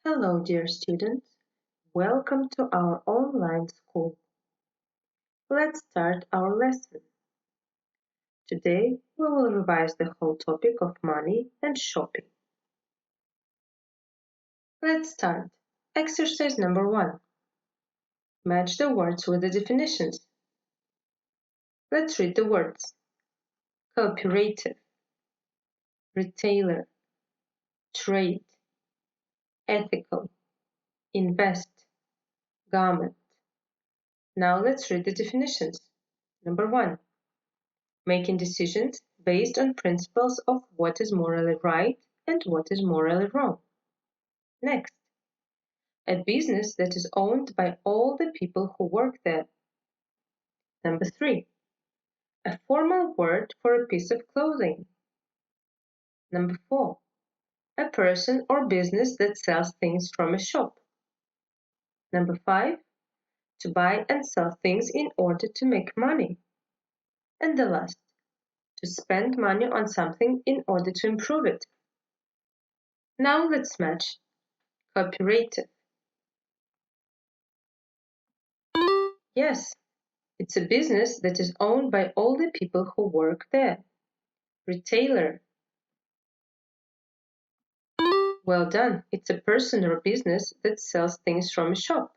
Hello, dear students. Welcome to our online school. Let's start our lesson. Today, we will revise the whole topic of money and shopping. Let's start. Exercise number 1. Match the words with the definitions. Let's read the words. Cooperative, retailer, trade, ethical, invest, garment. Now let's read the definitions. Number 1. Making decisions based on principles of what is morally right and what is morally wrong. Next. A business that is owned by all the people who work there. Number 3. A formal word for a piece of clothing. Number 4. A person or business that sells things from a shop. Number 5. To buy and sell things in order to make money. And the last, to spend money on something in order to improve it. Now let's match. Cooperative. Yes, it's a business that is owned by all the people who work there. Retailer. Well done, it's a person or business that sells things from a shop.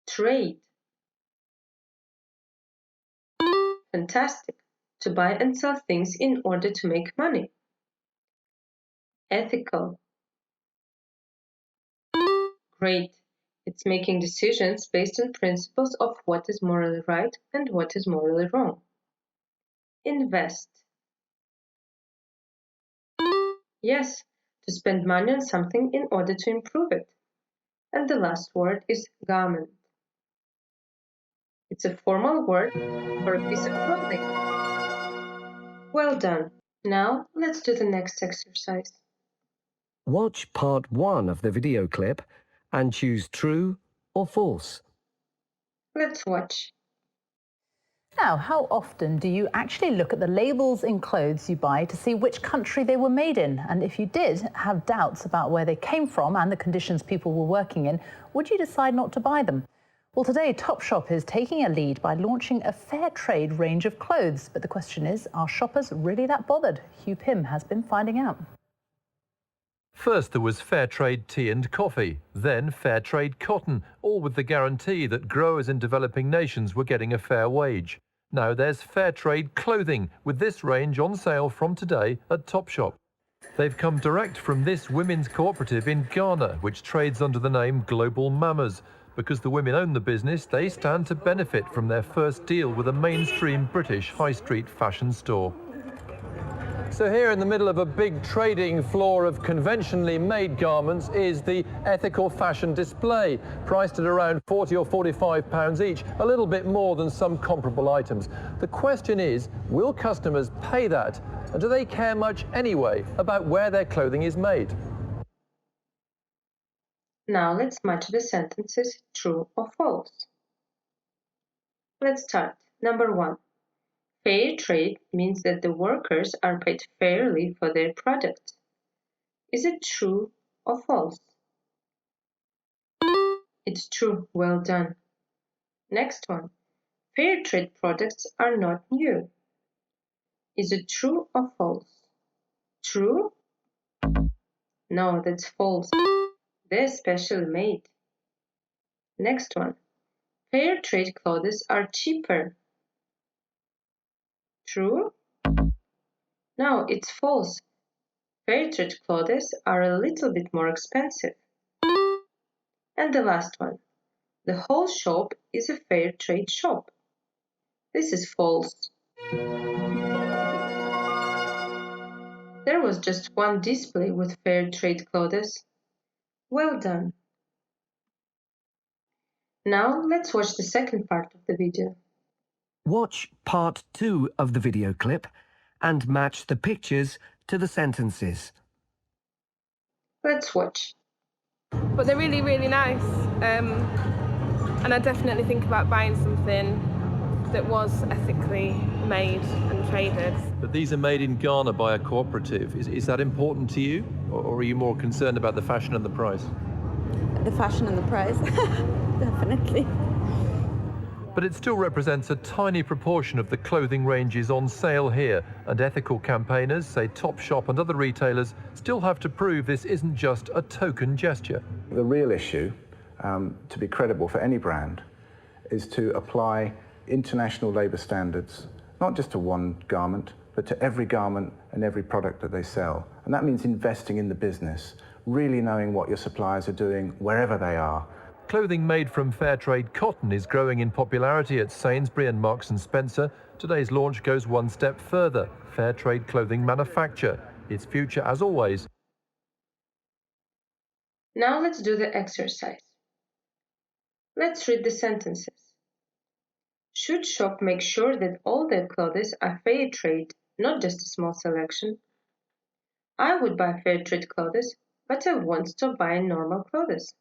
Trade. Fantastic, to buy and sell things in order to make money. Ethical. Great, it's making decisions based on principles of what is morally right and what is morally wrong. Invest. Yes, to spend money on something in order to improve it. And the last word is garment. It's a formal word for a piece of clothing. Well done. Now let's do the next exercise. Watch part 1 of the video clip and choose true or false. Let's watch. Now, how often do you actually look at the labels in clothes you buy to see which country they were made in? And if you did have doubts about where they came from and the conditions people were working in, would you decide not to buy them? Well, today, Topshop is taking a lead by launching a fair trade range of clothes. But the question is, are shoppers really that bothered? Hugh Pym has been finding out. First there was Fairtrade tea and coffee, then Fairtrade cotton, all with the guarantee that growers in developing nations were getting a fair wage. Now there's Fairtrade clothing, with this range on sale from today at Topshop. They've come direct from this women's cooperative in Ghana, which trades under the name Global Mamas. Because the women own the business, they stand to benefit from their first deal with a mainstream British high street fashion store. So here in the middle of a big trading floor of conventionally made garments is the ethical fashion display, priced at around £40 or £45 each, a little bit more than some comparable items. The question is, will customers pay that? And do they care much anyway about where their clothing is made? Now let's match the sentences true or false. Let's start. Number 1. Fair trade means that the workers are paid fairly for their products. Is it true or false? It's true. Well done. Next one. Fair trade products are not new. Is it true or false? True? No, that's false. They're specially made. Next one. Fair trade clothes are cheaper. True? No, it's false. Fair trade clothes are a little bit more expensive. And the last one. The whole shop is a fair trade shop. This is false. There was just one display with fair trade clothes. Well done. Now let's watch the second part of the video. Watch part 2 of the video clip and match the pictures to the sentences. Let's watch. But they're really, really nice. And I definitely think about buying something that was ethically made and traded. But these are made in Ghana by a cooperative. Is that important to you? Or are you more concerned about the fashion and the price? the fashion and the price, definitely. But it still represents a tiny proportion of the clothing ranges on sale here, and ethical campaigners, say Topshop and other retailers, still have to prove this isn't just a token gesture. The real issue, to be credible for any brand, is to apply international labour standards, not just to one garment, but to every garment and every product that they sell. And that means investing in the business, really knowing what your suppliers are doing wherever they are. Clothing made from Fairtrade cotton is growing in popularity at Sainsbury and Marks & Spencer. Today's launch goes one step further. Fairtrade clothing manufacture. Its future, as always. Now let's do the exercise. Let's read the sentences. Should shop make sure that all their clothes are fair trade, not just a small selection? I would buy fair trade clothes, but I won't stop buying normal clothes.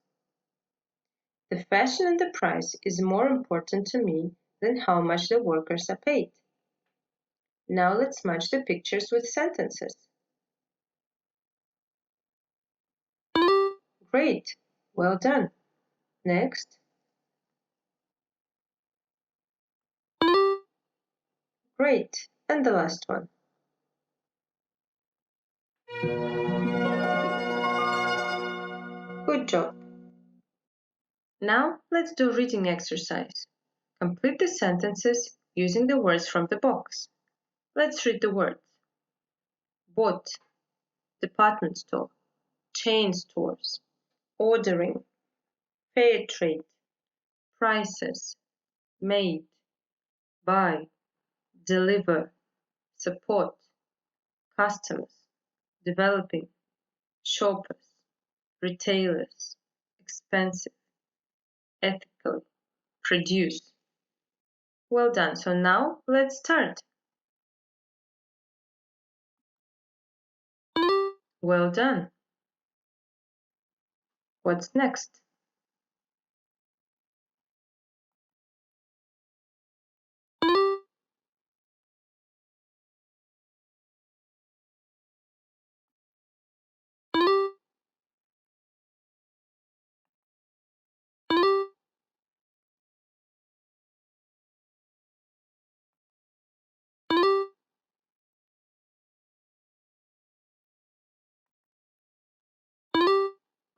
The fashion and the price is more important to me than how much the workers are paid. Now let's match the pictures with sentences. Great, well done. Next. Great, and the last one. Good job. Now let's do reading exercise. Complete the sentences using the words from the box. Let's read the words. Bought, department store, chain stores, ordering, fair trade, prices, made, buy, deliver, support, customers, developing, shoppers, retailers, expensive, ethical, produce. Well done. So now let's start. Well done. What's next?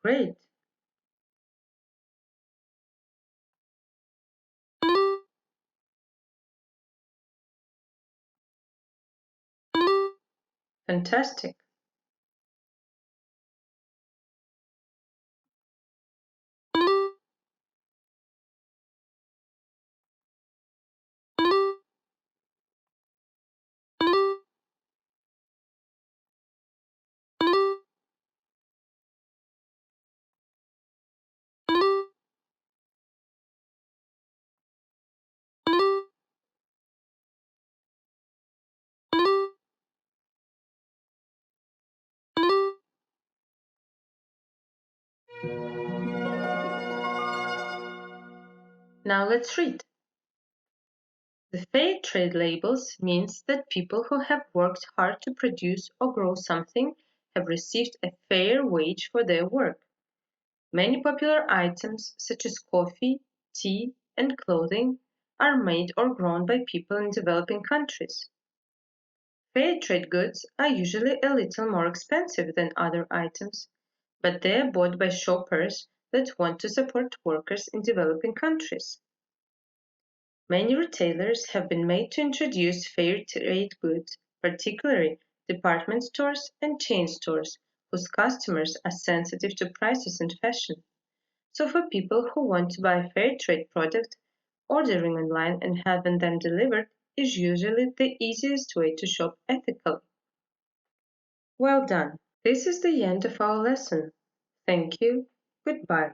Great. Fantastic. Now let's read. The Fairtrade labels means that people who have worked hard to produce or grow something have received a fair wage for their work. Many popular items such as coffee, tea, and clothing are made or grown by people in developing countries. Fairtrade goods are usually a little more expensive than other items, but they are bought by shoppers that want to support workers in developing countries. Many retailers have been made to introduce fair trade goods, particularly department stores and chain stores, whose customers are sensitive to prices and fashion. So for people who want to buy fair trade product, ordering online and having them delivered is usually the easiest way to shop ethically. Well done. This is the end of our lesson. Thank you. Goodbye.